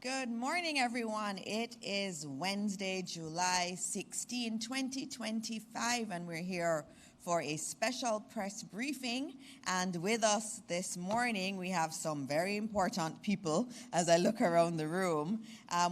Good morning, everyone. It is Wednesday, July 16, 2025, and we're here for a special press briefing. And with us this morning, we have some very important people as I look around the room.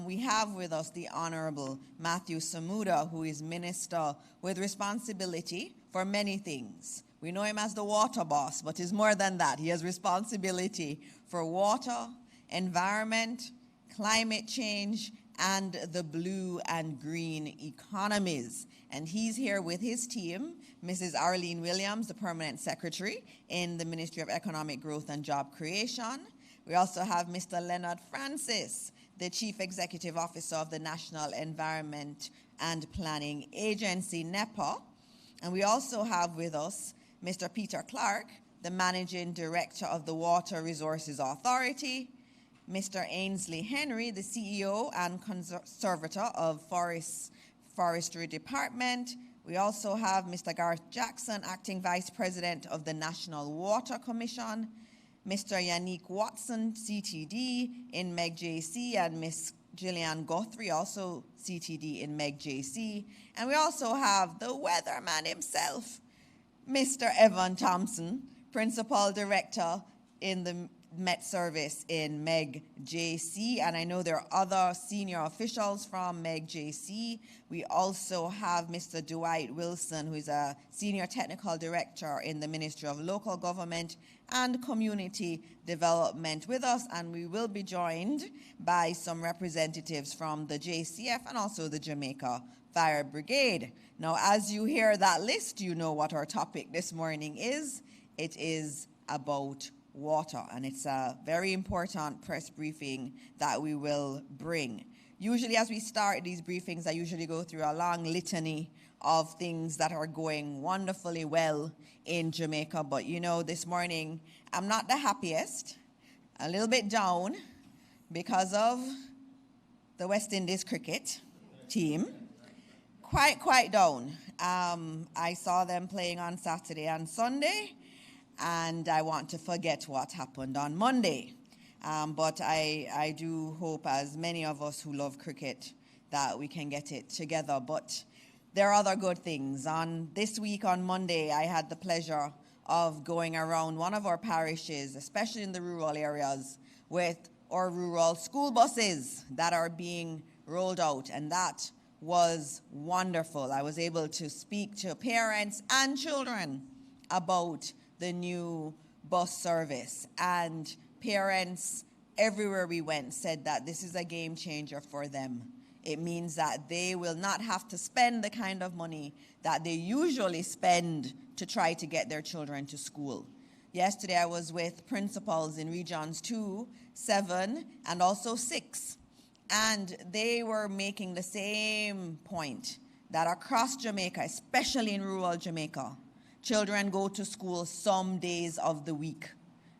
We have with us the Honorable Matthew Samuda, who is Minister with responsibility for many things. We know him as the water boss, but he's more than that. He has responsibility for water, environment, climate change, and the blue and green economies. And he's here with his team, Mrs. Arlene Williams, the Permanent Secretary in the Ministry of Economic Growth and Job Creation. We also have Mr. Leonard Francis, the Chief Executive Officer of the National Environment and Planning Agency, NEPA. And we also have with us Mr. Peter Clark, the Managing Director of the Water Resources Authority, Mr. Ainsley Henry, the CEO and Conservator of Forestry Department. We also have Mr. Garth Jackson, Acting Vice President of the National Water Commission, Mr. Yannick Watson, CTD in MEG-JC, and Ms. Gillian Guthrie, also CTD in MEG-JC. And we also have the weatherman himself, Mr. Evan Thompson, Principal Director in the Met Service in MEG-JC, and I know there are other senior officials from MEG-JC. We also have Mr. Dwight Wilson, who is a Senior Technical Director in the Ministry of Local Government and Community Development with us, and we will be joined by some representatives from the JCF and also the Jamaica Fire Brigade. Now, as you hear that list, you know what our topic this morning is. It is about water, and it's a very important press briefing that we will bring. Usually as we start these briefings, I usually go through a long litany of things that are going wonderfully well in Jamaica, but you know, this morning I'm not the happiest, a little bit down because of the West Indies cricket team. Quite down. I saw them playing on Saturday and Sunday, and I want to forget what happened on Monday. But I do hope, as many of us who love cricket, that we can get it together. But there are other good things. This week on Monday, I had the pleasure of going around one of our parishes, especially in the rural areas, with our rural school buses that are being rolled out, and that was wonderful. I was able to speak to parents and children about the new bus service, and parents everywhere we went said that this is a game changer for them. It means that they will not have to spend the kind of money that they usually spend to try to get their children to school. Yesterday I was with principals in regions 2, 7, and also 6, and they were making the same point that across Jamaica, especially in rural Jamaica, children go to school some days of the week.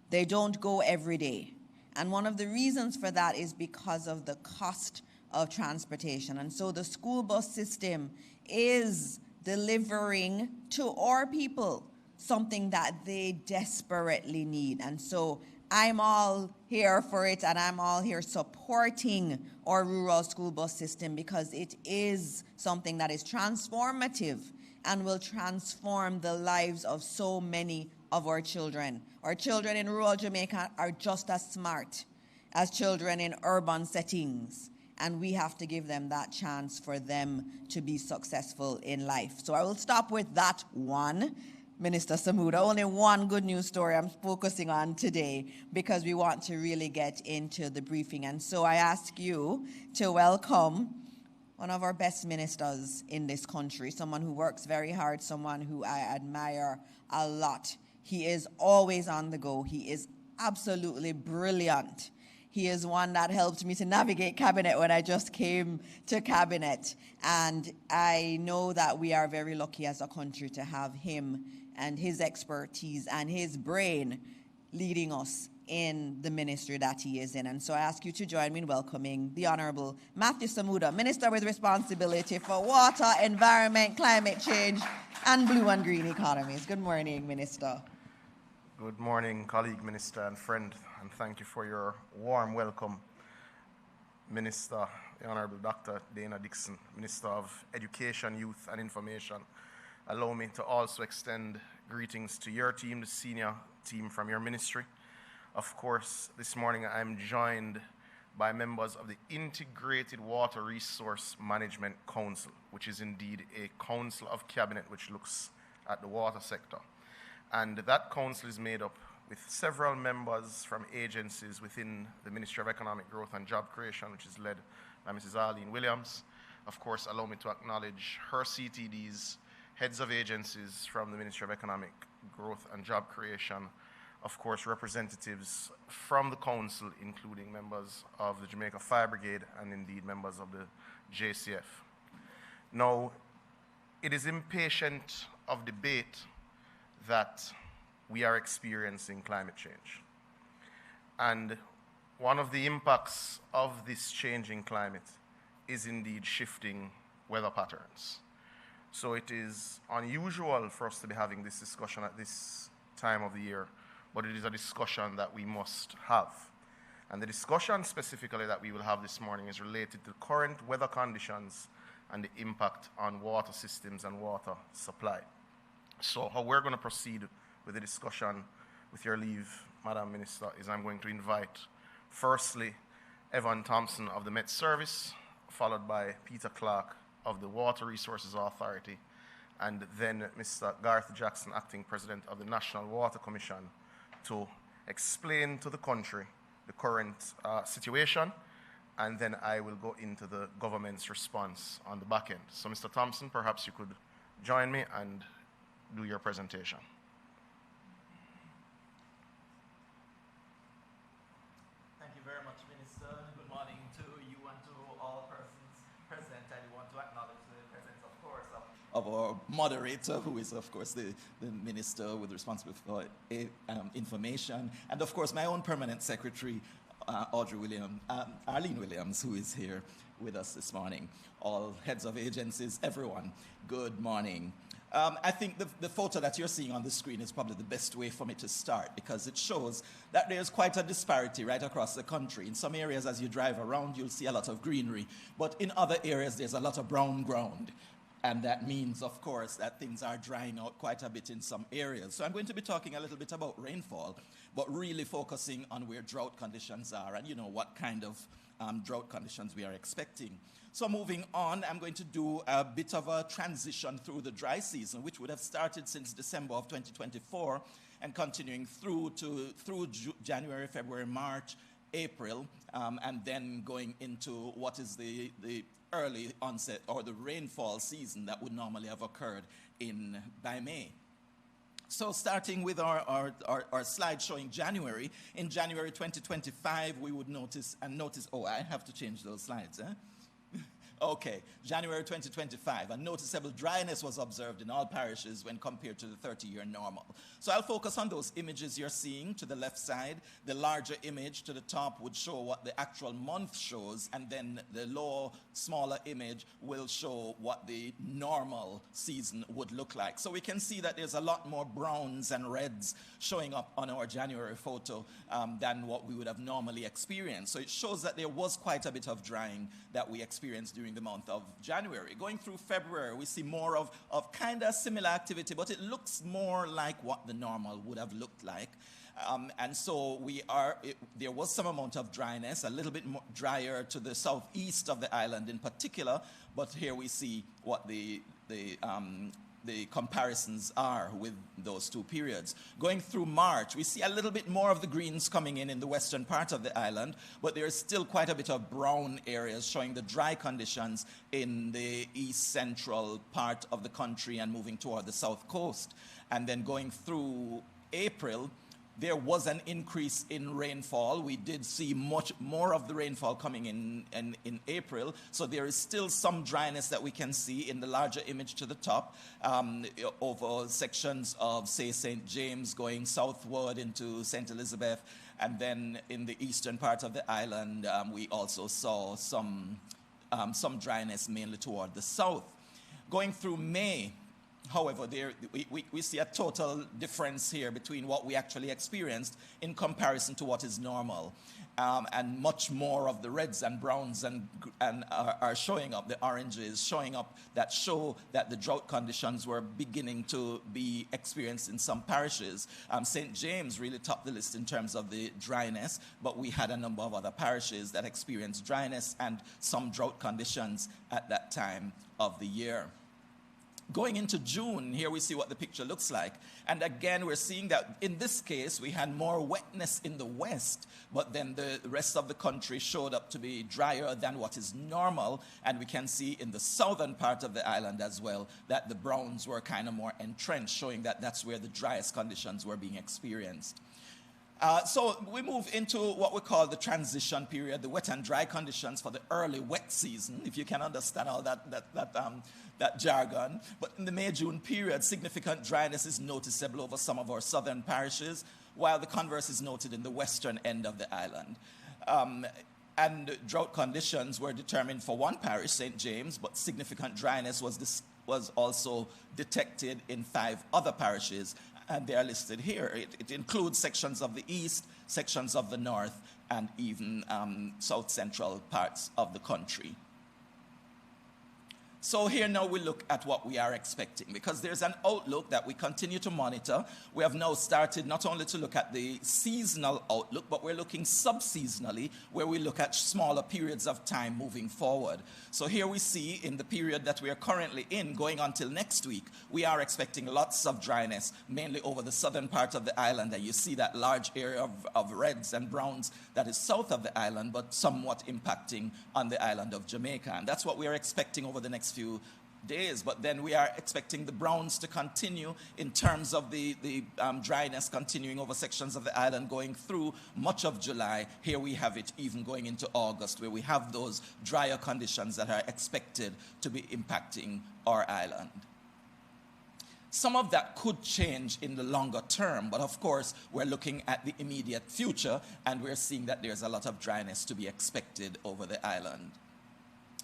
They don't go every day. And one of the reasons for that is because of the cost of transportation. And so the school bus system is delivering to our people something that they desperately need. And so I'm all here for it, and I'm all here supporting our rural school bus system because it is something that is transformative and will transform the lives of so many of our children. Our children in rural Jamaica are just as smart as children in urban settings, and we have to give them that chance for them to be successful in life. So I will stop with that one, Minister Samuda. Only one good news story I'm focusing on today because we want to really get into the briefing. And so I ask you to welcome one of our best ministers in this country, someone who works very hard, someone who I admire a lot. He is always on the go. He is absolutely brilliant. He is one that helped me to navigate cabinet when I just came to cabinet. And I know that we are very lucky as a country to have him and his expertise and his brain leading us in the ministry that he is in. And so I ask you to join me in welcoming the Honorable Matthew Samuda, Minister with responsibility for water, environment, climate change, and blue and green economies. Good morning, Minister. Good morning, colleague, minister, and friend, and thank you for your warm welcome. Minister, the Honorable Dr. Dana Dixon, Minister of Education, Youth and Information. Allow me to also extend greetings to your team, the senior team from your ministry. Of course, this morning I'm joined by members of the Integrated Water Resource Management Council, which is indeed a council of cabinet which looks at the water sector. And that council is made up with several members from agencies within the Ministry of Economic Growth and Job Creation, which is led by Mrs. Arlene Williams. Of course, allow me to acknowledge her CTDs, heads of agencies from the Ministry of Economic Growth and Job Creation, of course, representatives from the council, including members of the Jamaica Fire Brigade and indeed members of the JCF. Now, it is impatient of debate that we are experiencing climate change. And one of the impacts of this changing climate is indeed shifting weather patterns. So it is unusual for us to be having this discussion at this time of the year, but it is a discussion that we must have. And the discussion specifically that we will have this morning is related to current weather conditions and the impact on water systems and water supply. So how we're going to proceed with the discussion, with your leave, Madam Minister, is I'm going to invite, firstly, Evan Thompson of the Met Service, followed by Peter Clark of the Water Resources Authority, and then Mr. Garth Jackson, Acting President of the National Water Commission, to explain to the country the current situation, and then I will go into the government's response on the back end. So Mr. Thompson, perhaps you could join me and do your presentation. Thank you very much, Minister. Good morning to you and to all persons present. I want to acknowledge the presence, of course, of our moderator, who is, of course, the Minister with responsibility for information, and, of course, my own permanent secretary, Arlene Williams, who is here with us this morning. All heads of agencies, everyone, good morning. I think the photo that you're seeing on the screen is probably the best way for me to start, because it shows that there's quite a disparity right across the country. In some areas, as you drive around, you'll see a lot of greenery, but in other areas, there's a lot of brown ground. And that means, of course, that things are drying out quite a bit in some areas. So I'm going to be talking a little bit about rainfall, but really focusing on where drought conditions are and, what kind of drought conditions we are expecting. So moving on, I'm going to do a bit of a transition through the dry season, which would have started since December of 2024 and continuing through January, February, March, April, and then going into what is the early onset or the rainfall season that would normally have occurred by May. So starting with our slide showing January, in January 2025, we would notice, oh, I have to change those slides, eh? Okay, January 2025, a noticeable dryness was observed in all parishes when compared to the 30-year normal. So I'll focus on those images you're seeing to the left side. The larger image to the top would show what the actual month shows, and then the smaller image will show what the normal season would look like. So we can see that there's a lot more browns and reds showing up on our January photo than what we would have normally experienced. So it shows that there was quite a bit of drying that we experienced during the month of January. Going through February, we see more of kind of similar activity, but it looks more like what the normal would have looked like. And so there was some amount of dryness, a little bit more drier to the southeast of the island in particular, but here we see what the comparisons are with those two periods. Going through March, we see a little bit more of the greens coming in the western part of the island, but there is still quite a bit of brown areas showing the dry conditions in the east central part of the country and moving toward the south coast. And then going through April, there was an increase in rainfall. We did see much more of the rainfall coming in April. So there is still some dryness that we can see in the larger image to the top over sections of, say, St. James going southward into St. Elizabeth. And then in the eastern part of the island, we also saw some dryness mainly toward the south. Going through May, however, we see a total difference here between what we actually experienced in comparison to what is normal. and much more of the reds and browns and are showing up, the oranges showing up, that show that the drought conditions were beginning to be experienced in some parishes. St. James really topped the list in terms of the dryness, but we had a number of other parishes that experienced dryness and some drought conditions at that time of the year. Going into June, here we see what the picture looks like. And again, we're seeing that in this case, we had more wetness in the west, but then the rest of the country showed up to be drier than what is normal. And we can see in the southern part of the island as well that the browns were kind of more entrenched, showing that that's where the driest conditions were being experienced. So we move into what we call the transition period, the wet and dry conditions for the early wet season, if you can understand all that jargon. But in the May-June period, significant dryness is noticeable over some of our southern parishes, while the converse is noted in the western end of the island. And drought conditions were determined for one parish, St. James, but significant dryness was also detected in 5 other parishes, and they are listed here. It includes sections of the east, sections of the north, and even south-central parts of the country. So here now we look at what we are expecting, because there's an outlook that we continue to monitor. We have now started not only to look at the seasonal outlook, but we're looking sub-seasonally, where we look at smaller periods of time moving forward. So here we see in the period that we are currently in, going until next week, we are expecting lots of dryness, mainly over the southern part of the island. And you see that large area of reds and browns that is south of the island, but somewhat impacting on the island of Jamaica. And that's what we are expecting over the next few days. But then we are expecting the browns to continue in terms of the dryness continuing over sections of the island going through much of July. Here we have it even going into August, where we have those drier conditions that are expected to be impacting our island. Some of that could change in the longer term, but of course, we're looking at the immediate future, and we're seeing that there's a lot of dryness to be expected over the island.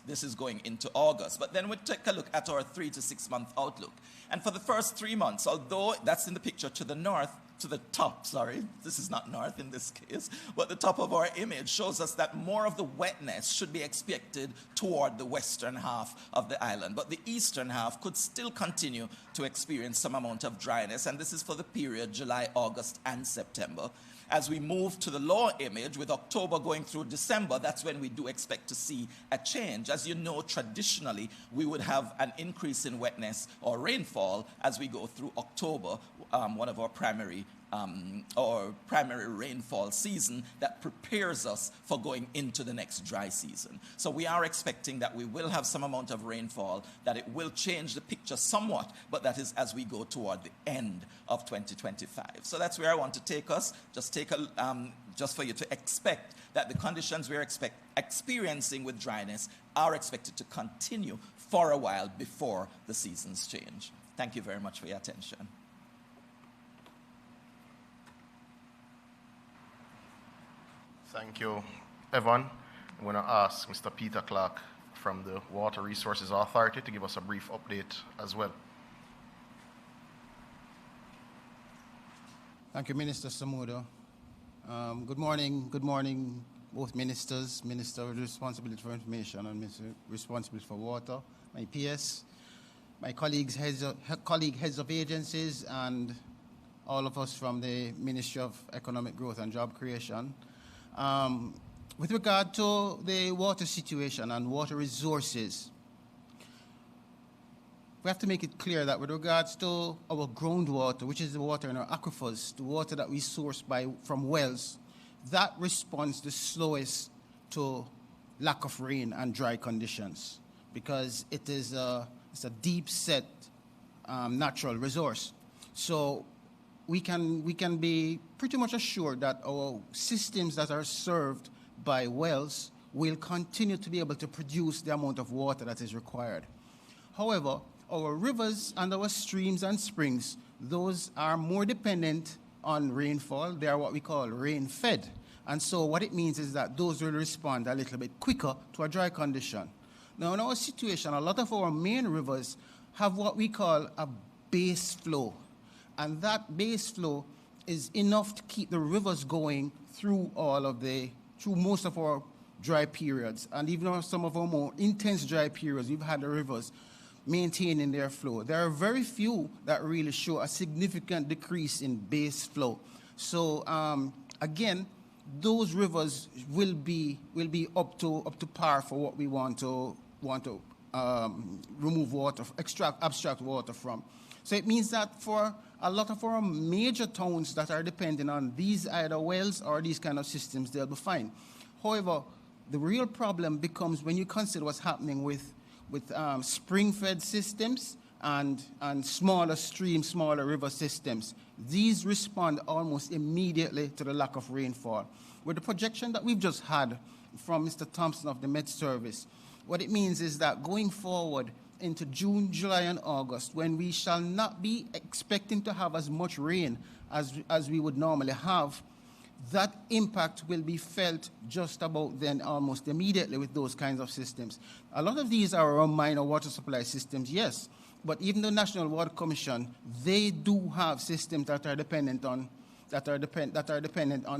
This is going into August. But then we take a look at our 3 to 6 month outlook. And for the first 3 months, although that's in the picture to the north, to the top, sorry, this is not north in this case, but the top of our image shows us that more of the wetness should be expected toward the western half of the island. But the eastern half could still continue to experience some amount of dryness. And this is for the period July, August, and September. As we move to the lower image, with October going through December, that's when we do expect to see a change. As you know, traditionally, we would have an increase in wetness or rainfall as we go through October, one of our primary rainfall season that prepares us for going into the next dry season. So we are expecting that we will have some amount of rainfall, that it will change the picture somewhat, but that is as we go toward the end of 2025. So that's where I want to take us. Just for you to expect that the conditions we're experiencing with dryness are expected to continue for a while before the seasons change. Thank you very much for your attention. Thank you, Evan. I'm going to ask Mr. Peter Clark from the Water Resources Authority to give us a brief update as well. Thank you, Minister Samuda. Good morning, both ministers, Minister with responsibility for information and Minister responsibility for water, my PS, my colleagues, heads of agencies, and all of us from the Ministry of Economic Growth and Job Creation. With regard to the water situation and water resources, we have to make it clear that with regards to our groundwater, which is the water in our aquifers, the water that we source from wells, that responds the slowest to lack of rain and dry conditions, because it's a deep-set natural resource. So we can be pretty much assured that our systems that are served by wells will continue to be able to produce the amount of water that is required. However, our rivers and our streams and springs, those are more dependent on rainfall. They are what we call rain-fed. And so what it means is that those will respond a little bit quicker to a dry condition. Now, in our situation, a lot of our main rivers have what we call a base flow. And that base flow is enough to keep the rivers going through all of the through most of our dry periods, and even on some of our more intense dry periods, we've had the rivers maintaining their flow. There are very few that really show a significant decrease in base flow. So again, those rivers will be up to par for what we want to remove water, abstract water from. So it means that for a lot of our major towns that are depending on these either wells or these kind of systems, they'll be fine. However, the real problem becomes when you consider what's happening with spring-fed systems and smaller stream, smaller river systems. These respond almost immediately to the lack of rainfall. With the projection that we've just had from Mr. Thompson of the Met Service, what it means is that going forward into June, July, and August, when we shall not be expecting to have as much rain as we would normally have, that impact will be felt just about then almost immediately with those kinds of systems. A lot of these are our minor water supply systems, yes, but even the National Water Commission, they do have systems that are dependent on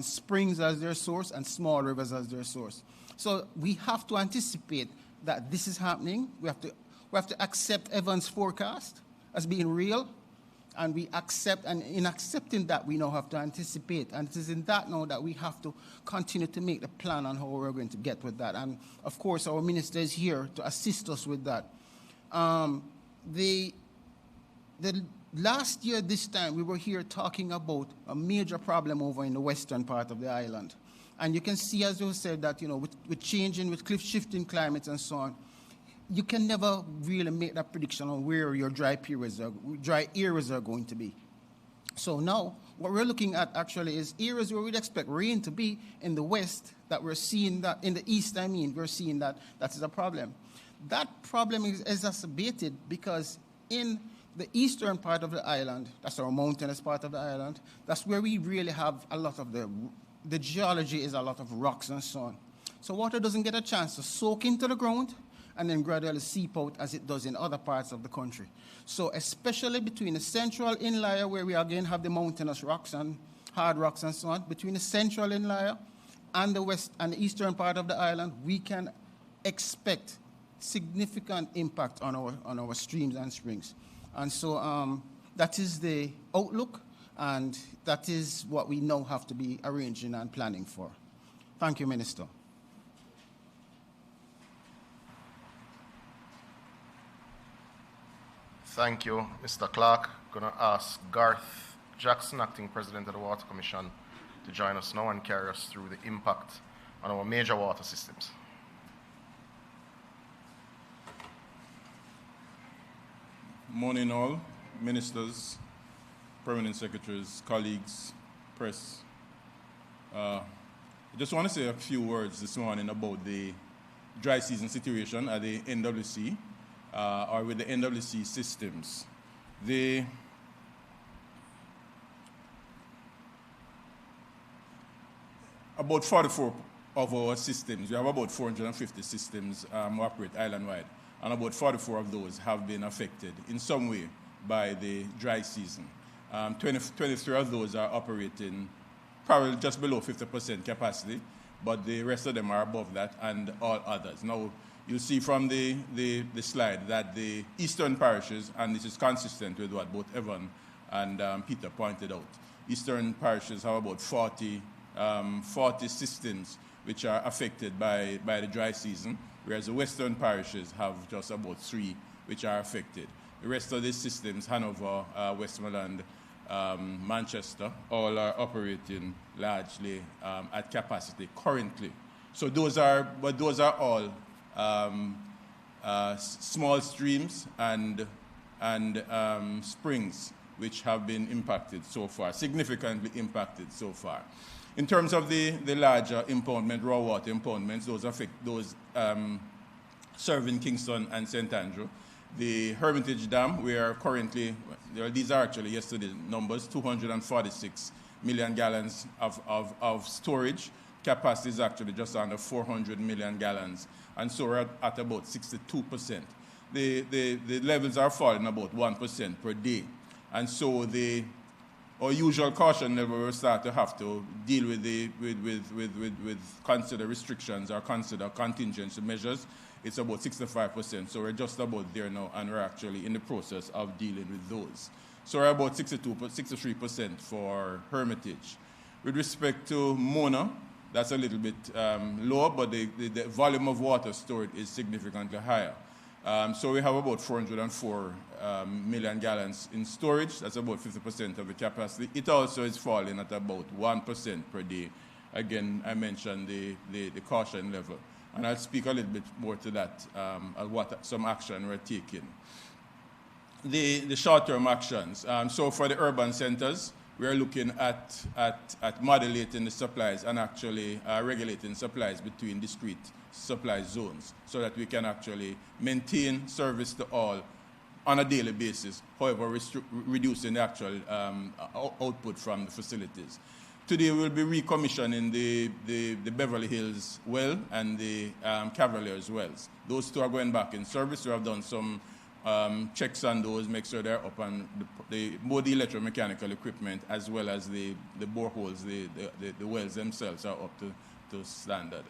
springs as their source and small rivers as their source. So we have to anticipate that this is happening. We have to accept Evan's forecast as being real, and we accept, and in accepting that, we now have to anticipate. And it is in that now that we have to continue to make the plan on how we're going to get with that. And of course, our minister is here to assist us with that. The last year, this time, we were here talking about a major problem over in the western part of the island. And you can see, as you said, that, you know, with changing, with cliff shifting climates and so on, you can never really make that prediction on where your dry areas are going to be. So now, what we're looking at actually is areas where we'd expect rain to be in the west, that we're seeing that, in the east, I mean, we're seeing that is a problem. That problem is exacerbated because in the eastern part of the island, that's our mountainous part of the island, that's where we really have a lot of the geology is a lot of rocks and so on. So water doesn't get a chance to soak into the ground and then gradually seep out as it does in other parts of the country. So especially between the central inlier, where we again have the mountainous rocks and hard rocks and so on, between the central inlier and the west and the eastern part of the island, we can expect significant impact on our streams and springs. And so that is the outlook, and that is what we now have to be arranging and planning for. Thank you, Minister. Thank you, Mr. Clark. I'm going to ask Garth Jackson, Acting President of the Water Commission, to join us now and carry us through the impact on our major water systems. Morning all, ministers, permanent secretaries, colleagues, press. I just want to say a few words this morning about the dry season situation at the NWC, or with the NWC systems. About 44 of our systems, we have about 450 systems operate island-wide, and about 44 of those have been affected in some way by the dry season. 23 of those are operating probably just below 50% capacity, but the rest of them are above that, and all others. Now, you'll see from the slide that the eastern parishes, and this is consistent with what both Evan and Peter pointed out, eastern parishes have about 40 systems which are affected by the dry season, whereas the western parishes have just about 3 which are affected. The rest of these systems, Hanover, Westmoreland, Manchester, all are operating largely at capacity currently. So those are all small streams and springs which have been impacted so far, significantly impacted so far. In terms of the larger impoundment, raw water impoundments, those serving Kingston and St. Andrew. The Hermitage Dam, we are currently, these are actually yesterday's numbers, 246 million gallons of storage. Capacity is actually just under 400 million gallons, and so we're at about 62%. The levels are falling about 1% per day, and so the our usual caution level, we start to have to deal with consider restrictions or consider contingency measures. It's about 65%, so we're just about there now, and we're actually in the process of dealing with those. So we're about 63% for Hermitage. With respect to Mona, that's a little bit lower, but the volume of water stored is significantly higher. So we have about 404 million gallons in storage. That's about 50% of the capacity. It also is falling at about 1% per day. Again, I mentioned the caution level. And I'll speak a little bit more to that, what some action we're taking. The short-term actions. So for the urban centers, we're looking at modulating the supplies and actually regulating supplies between discrete supply zones so that we can actually maintain service to all on a daily basis, however reducing the actual output from the facilities. Today we'll be recommissioning the Beverly Hills well and the Cavaliers wells. Those two are going back in service. We have done some checks on those, make sure they're up on both the electromechanical equipment as well as the boreholes, the wells themselves are up to standard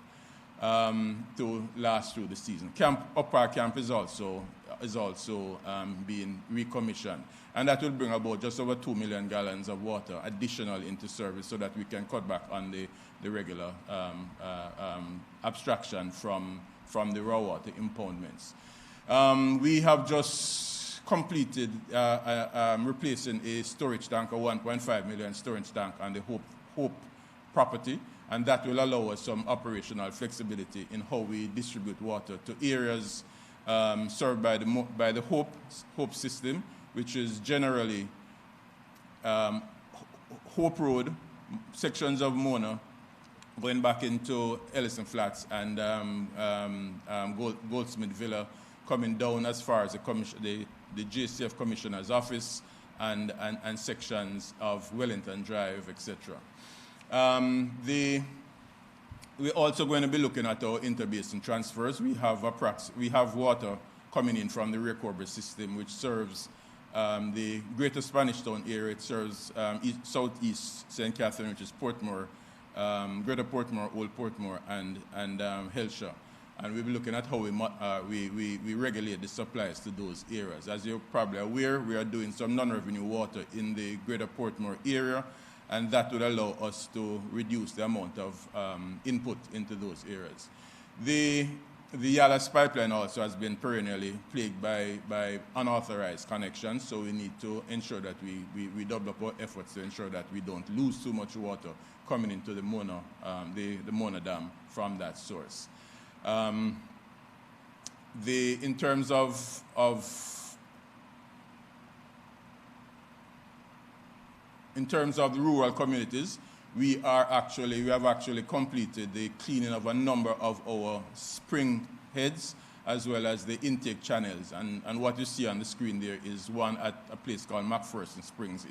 to last through the season. Upper Camp is also being recommissioned, and that will bring about just over 2 million gallons of water additional into service so that we can cut back on the regular abstraction from the raw water impoundments. We have just completed replacing a storage tank, a 1.5 million storage tank on the Hope property, and that will allow us some operational flexibility in how we distribute water to areas served by the Hope system, which is generally Hope Road, sections of Mona, going back into Ellison Flats and Goldsmith Villa, coming down as far as the JCF Commissioner's Office and sections of Wellington Drive, etc. We're also going to be looking at our interbasin transfers. We have water coming in from the Rio Cobre system, which serves the Greater Spanish Town area. It serves southeast St. Catherine, which is Portmore, Greater Portmore, Old Portmore, and Helshaw. And we'll be looking at how we regulate the supplies to those areas. As you're probably aware, we are doing some non-revenue water in the Greater Portmore area, and that would allow us to reduce the amount of input into those areas. The Yalas pipeline also has been perennially plagued by unauthorized connections, so we need to ensure that we double up our efforts to ensure that we don't lose too much water coming into the Mona Dam from that source. In terms of the rural communities, we have actually completed the cleaning of a number of our spring heads as well as the intake channels. And what you see on the screen there is one at a place called McPherson Springs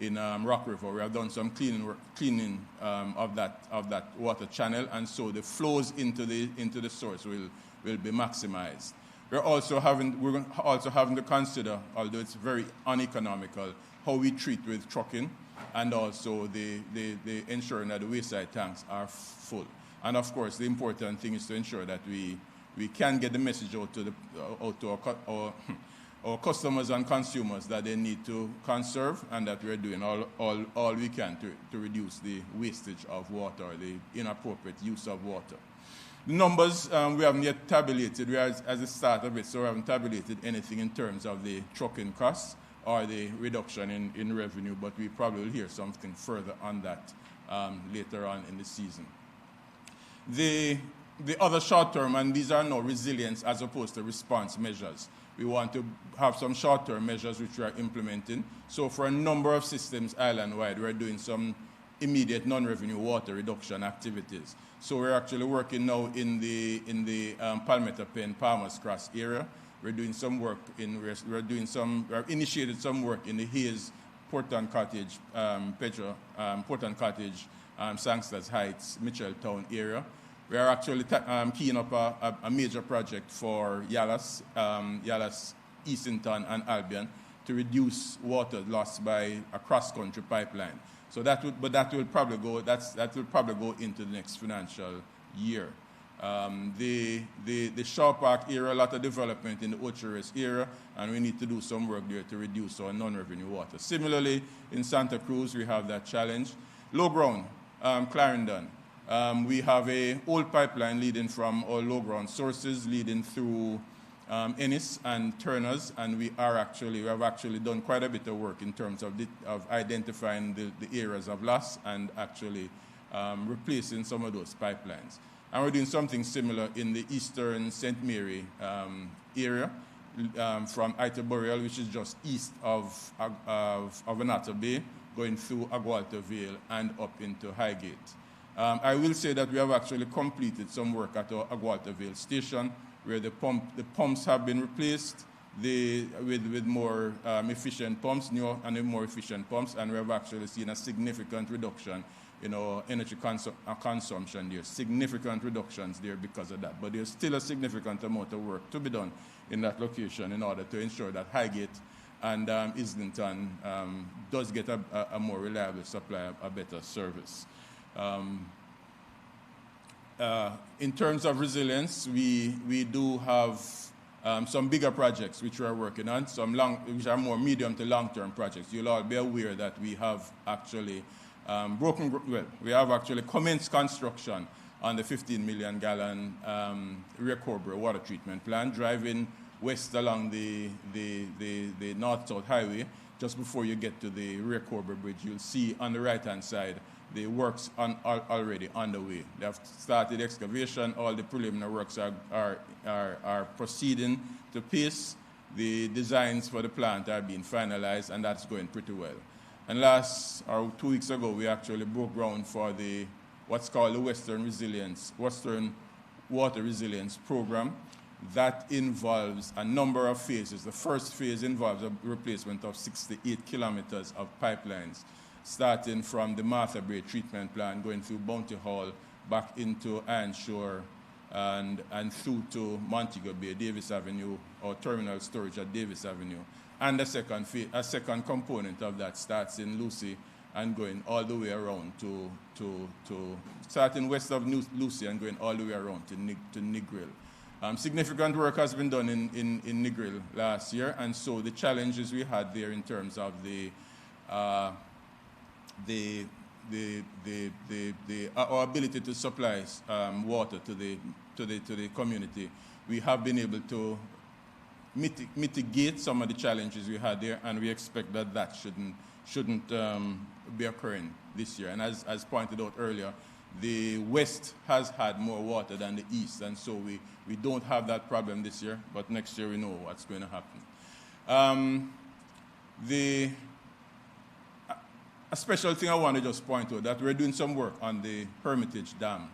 in Rock River. We have done some cleaning of that water channel, and so the flows into the source will be maximized. We're also having to consider, although it's very uneconomical, how we treat with trucking, and also the ensuring that the wayside tanks are full. And of course, the important thing is to ensure that we can get the message out to our customers and consumers that they need to conserve, and that we're doing all we can to reduce the wastage of water, or the inappropriate use of water. The numbers we haven't yet tabulated. We are at the start of it, so we haven't tabulated anything in terms of the trucking costs or the reduction in revenue, but we probably will hear something further on that later on in the season. The other short-term, and these are now resilience as opposed to response measures. We want to have some short-term measures which we are implementing. So for a number of systems island-wide, we're doing some immediate non-revenue water reduction activities. So we're actually working now in the Palmetto Pen, Palmer's Cross area. We're doing some work we've initiated some work in the Hayes, Portland Cottage, Portland Cottage, Sangsters Heights, Mitchelltown area. We are actually keying up a major project for Yalas, Easington, and Albion. to reduce water loss by a cross-country pipeline. So that will probably go into the next financial year. The Shaw Park area, a lot of development in the Ocheres area, and we need to do some work there to reduce our non-revenue water. Similarly, in Santa Cruz, we have that challenge. Low ground, Clarendon. We have an old pipeline leading from our low ground sources, leading through Ennis and Turners, and we have actually done quite a bit of work in terms of identifying the areas of loss and actually replacing some of those pipelines. And we're doing something similar in the eastern St. Mary area, from Ita Boreal, which is just east of Anata Bay, going through Agualta Vale and up into Highgate. I will say that we have actually completed some work at our Agualta Vale station, where the pumps have been replaced with more efficient pumps, newer and more efficient pumps, and we have actually seen a significant reduction in our energy consumption there. Significant reductions there because of that. But there's still a significant amount of work to be done in that location in order to ensure that Highgate and Islington does get a more reliable supply, a better service. In terms of resilience, we do have some bigger projects which we are working on, which are more medium to long-term projects. You'll all be aware that we have actually commenced construction on the 15 million gallon Rio Cobre water treatment plant, driving west along the north-south highway. Just before you get to the Rio Cobre bridge, you'll see on the right-hand side the works already underway. They have started excavation. All the preliminary works are proceeding to pace. The designs for the plant are being finalized, and that's going pretty well. And 2 weeks ago, we actually broke ground for what's called the Western Water Resilience Program. That involves a number of phases. The first phase involves a replacement of 68 kilometers of pipelines, starting from the Martha Bay treatment plant, going through Bounty Hall, back into Ironshore, and through to Montego Bay, Davis Avenue, or terminal storage at Davis Avenue. And a second component of that starts in Lucy and going all the way around starting west of Lucy and going all the way around to Negril. Significant work has been done in Negril last year, and so the challenges we had there in terms of our ability to supply water to the community, we have been able to mitigate some of the challenges we had there, and we expect that shouldn't be occurring this year. And as pointed out earlier, the West has had more water than the East, and so we don't have that problem this year, but next year we know what's going to happen. A special thing I want to just point out, that we're doing some work on the Hermitage Dam.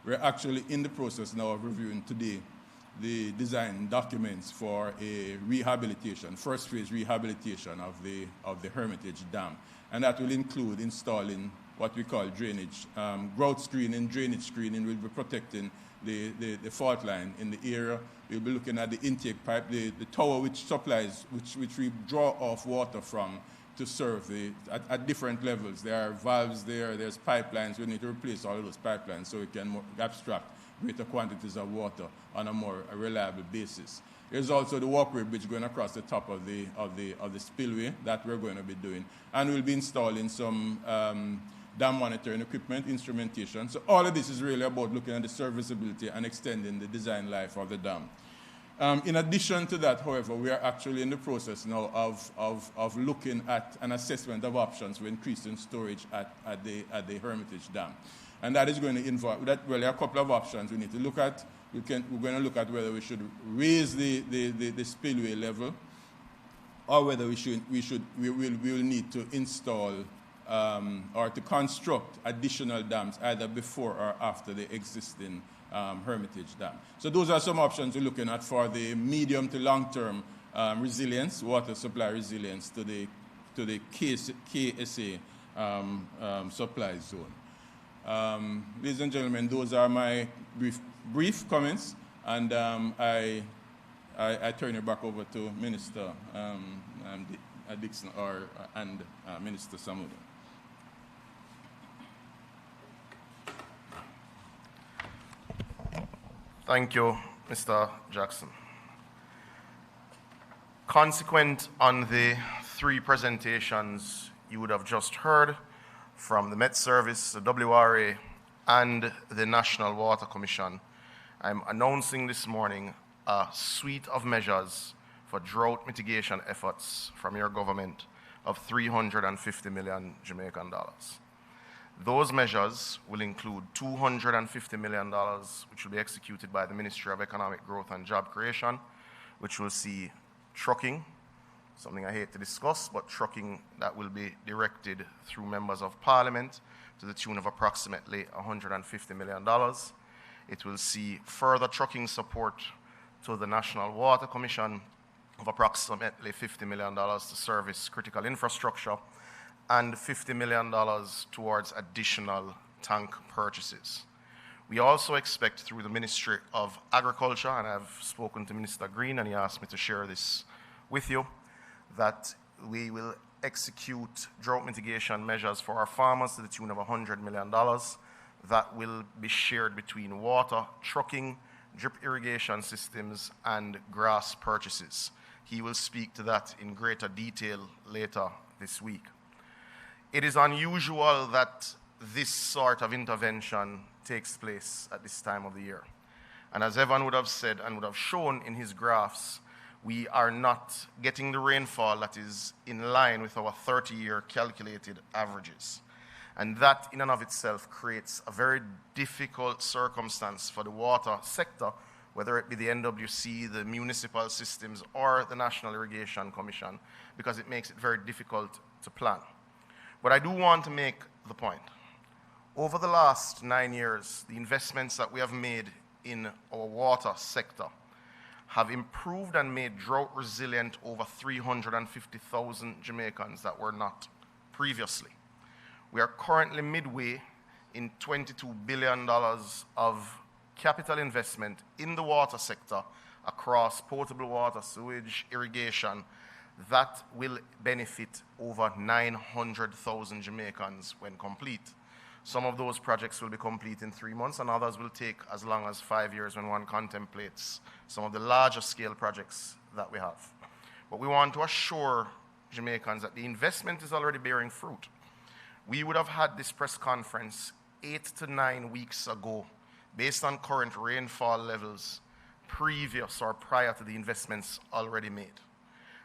We're actually in the process now of reviewing today the design documents for a first phase rehabilitation of the Hermitage Dam. And that will include installing what we call drainage, grout screening, drainage screening. We'll be protecting the fault line in the area. We'll be looking at the intake pipe, the tower which we draw off water from to serve at different levels. There are valves there's pipelines. We need to replace all of those pipelines so we can abstract greater quantities of water on a more reliable basis. There's also the walkway bridge going across the top of the spillway that we're going to be doing. And we'll be installing some dam monitoring equipment, instrumentation. So all of this is really about looking at the serviceability and extending the design life of the dam. In addition to that, however, we are actually in the process now of looking at an assessment of options for increasing storage at the Hermitage Dam. And that is going to involve, there are a couple of options we need to look at. We're going to look at whether we should raise the spillway level, or whether we will need to install or to construct additional dams either before or after the existing Hermitage Dam. So those are some options we're looking at for the medium to long-term resilience, water supply resilience to the KSA supply zone. Ladies and gentlemen, those are my brief comments, and I turn it back over to Minister Dixon and Minister Samuda. Thank you, Mr. Jackson. Consequent on the three presentations you would have just heard from the Met Service, the WRA, and the National Water Commission, I'm announcing this morning a suite of measures for drought mitigation efforts from your government of 350 million Jamaican dollars. Those measures will include $250 million, which will be executed by the Ministry of Economic Growth and Job Creation, which will see trucking, something I hate to discuss, but trucking that will be directed through members of Parliament to the tune of approximately $150 million. It will see further trucking support to the National Water Commission of approximately $50 million to service critical infrastructure and $50 million towards additional tank purchases. We also expect through the Ministry of Agriculture, and I've spoken to Minister Green and he asked me to share this with you, that we will execute drought mitigation measures for our farmers to the tune of $100 million that will be shared between water, trucking, drip irrigation systems, and grass purchases. He will speak to that in greater detail later this week. It is unusual that this sort of intervention takes place at this time of the year. And as Evan would have said and would have shown in his graphs, we are not getting the rainfall that is in line with our 30-year calculated averages. And that in and of itself creates a very difficult circumstance for the water sector, whether it be the NWC, the municipal systems, or the National Irrigation Commission, because it makes it very difficult to plan. But I do want to make the point. Over the last 9 years, the investments that we have made in our water sector have improved and made drought resilient over 350,000 Jamaicans that were not previously. We are currently midway in $22 billion of capital investment in the water sector across potable water, sewage, irrigation, that will benefit over 900,000 Jamaicans when complete. Some of those projects will be complete in 3 months, and others will take as long as 5 years when one contemplates some of the larger scale projects that we have. But we want to assure Jamaicans that the investment is already bearing fruit. We would have had this press conference 8 to 9 weeks ago based on current rainfall levels previous or prior to the investments already made.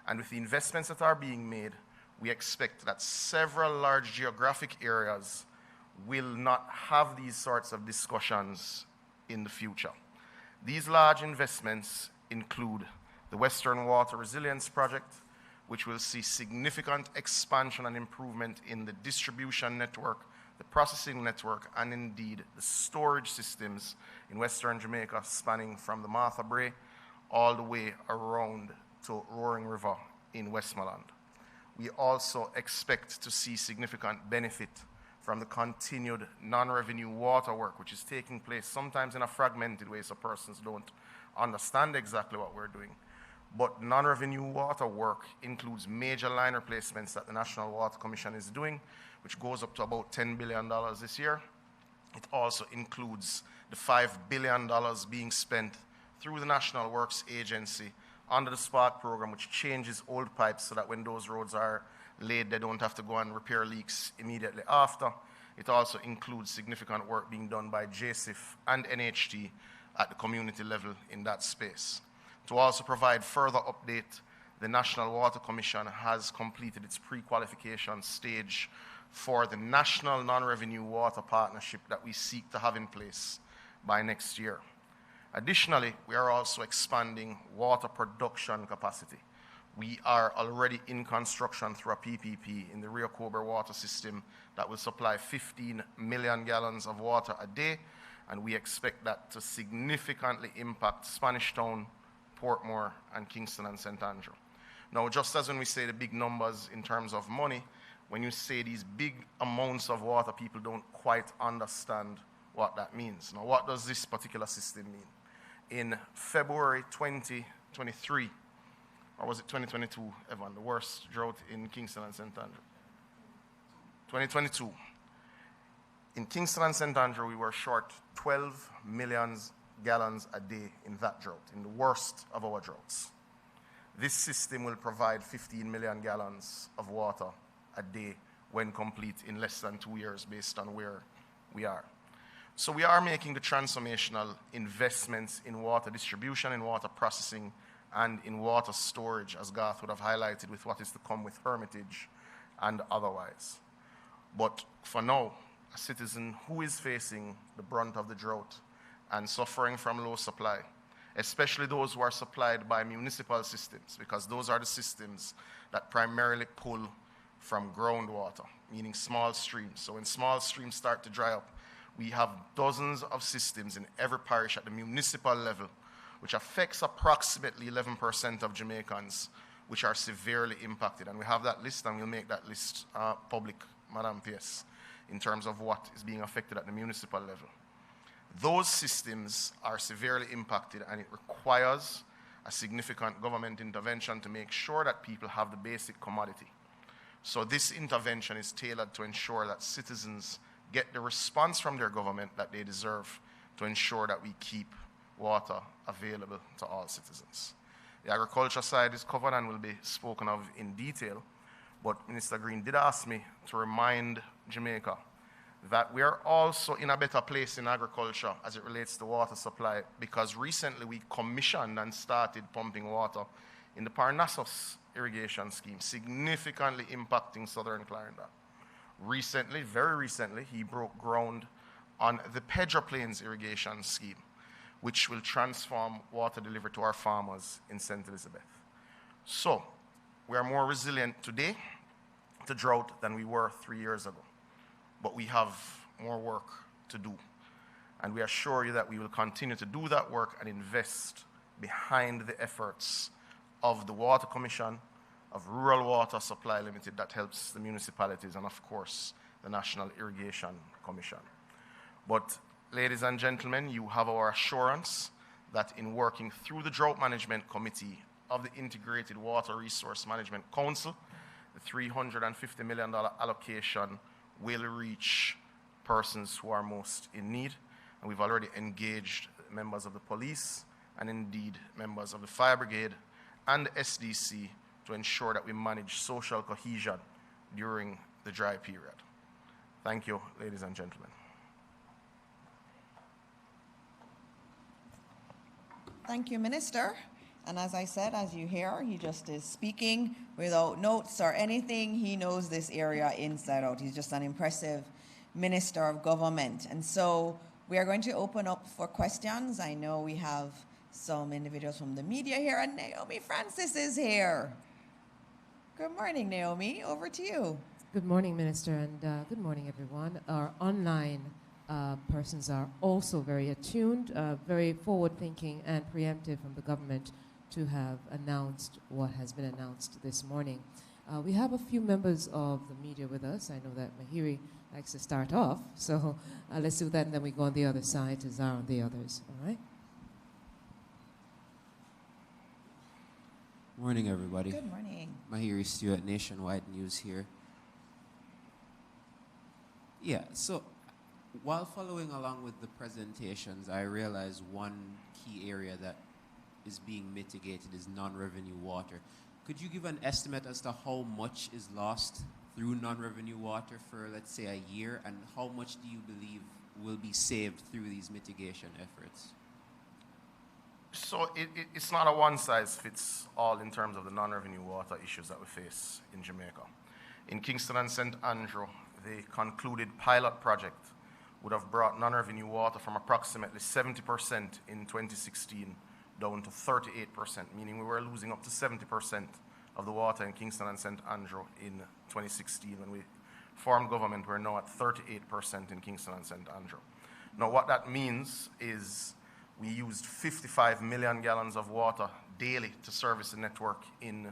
And with the investments that are being made, we expect that several large geographic areas will not have these sorts of discussions in the future. These large investments include the Western Water Resilience Project, which will see significant expansion and improvement in the distribution network, the processing network, and indeed the storage systems in Western Jamaica, spanning from the Martha Brae all the way around to Roaring River in Westmoreland. We also expect to see significant benefit from the continued non-revenue water work, which is taking place sometimes in a fragmented way so persons don't understand exactly what we're doing. But non-revenue water work includes major line replacements that the National Water Commission is doing, which goes up to about $10 billion this year. It also includes the $5 billion being spent through the National Works Agency under the Spark program, which changes old pipes so that when those roads are laid, they don't have to go and repair leaks immediately after. It also includes significant work being done by JISTV and NHT at the community level in that space. To also provide further update, the National Water Commission has completed its pre-qualification stage for the National Non-Revenue Water Partnership that we seek to have in place by next year. Additionally, we are also expanding water production capacity. We are already in construction through a PPP in the Rio Cobre water system that will supply 15 million gallons of water a day, and we expect that to significantly impact Spanish Town, Portmore, and Kingston and St. Andrew. Now, just as when we say the big numbers in terms of money, when you say these big amounts of water, people don't quite understand what that means. Now, what does this particular system mean? In February 2023, or was it 2022, Evan, the worst drought in Kingston and St. Andrew? 2022. In Kingston and St. Andrew, we were short 12 million gallons a day in that drought, in the worst of our droughts. This system will provide 15 million gallons of water a day when complete in less than 2 years based on where we are. So we are making the transformational investments in water distribution, in water processing, and in water storage, as Garth would have highlighted with what is to come with Hermitage and otherwise. But for now, a citizen who is facing the brunt of the drought and suffering from low supply, especially those who are supplied by municipal systems, because those are the systems that primarily pull from groundwater, meaning small streams. So when small streams start to dry up, we have dozens of systems in every parish at the municipal level, which affects approximately 11% of Jamaicans, which are severely impacted. And we have that list, and we'll make that list public, Madam PS, in terms of what is being affected at the municipal level. Those systems are severely impacted, and it requires a significant government intervention to make sure that people have the basic commodity. So this intervention is tailored to ensure that citizens get the response from their government that they deserve to ensure that we keep water available to all citizens. The agriculture side is covered and will be spoken of in detail, but Minister Green did ask me to remind Jamaica that we are also in a better place in agriculture as it relates to water supply, because recently we commissioned and started pumping water in the Parnassus irrigation scheme, significantly impacting southern Clarendon. Recently, very recently, he broke ground on the Pedro Plains irrigation scheme, which will transform water delivery to our farmers in St. Elizabeth. So, we are more resilient today to drought than we were 3 years ago. But we have more work to do. And we assure you that we will continue to do that work and invest behind the efforts of the Water Commission, of Rural Water Supply Limited that helps the municipalities, and of course, the National Irrigation Commission. But ladies and gentlemen, you have our assurance that in working through the Drought Management Committee of the Integrated Water Resource Management Council, the $350 million allocation will reach persons who are most in need. And we've already engaged members of the police and indeed members of the fire brigade and SDC to ensure that we manage social cohesion during the dry period. Thank you, ladies and gentlemen. Thank you, Minister. And as I said, as you hear, he just is speaking without notes or anything. He knows this area inside out. He's just an impressive Minister of Government. And so we are going to open up for questions. I know we have some individuals from the media here, and Naomi Francis is here. Good morning, Naomi. Over to you. Good morning, Minister, and good morning, everyone. Our online persons are also very attuned, very forward-thinking and preemptive from the government to have announced what has been announced this morning. We have a few members of the media with us. I know that Mahiri likes to start off, so let's do that, and then we go on the other side to Zara and the others, all right? Morning, everybody. Good morning. Mahiri Stewart, Nationwide News here. Yeah, so while following along with the presentations, I realized one key area that is being mitigated is non-revenue water. Could you give an estimate as to how much is lost through non-revenue water for, let's say, a year, and how much do you believe will be saved through these mitigation efforts? So it's not a one-size-fits-all in terms of the non-revenue water issues that we face in Jamaica. In Kingston and St. Andrew, the concluded pilot project would have brought non-revenue water from approximately 70% in 2016 down to 38%, meaning we were losing up to 70% of the water in Kingston and St. Andrew in 2016. When we formed government, we're now at 38% in Kingston and St. Andrew. Now, what that means is we used 55 million gallons of water daily to service the network in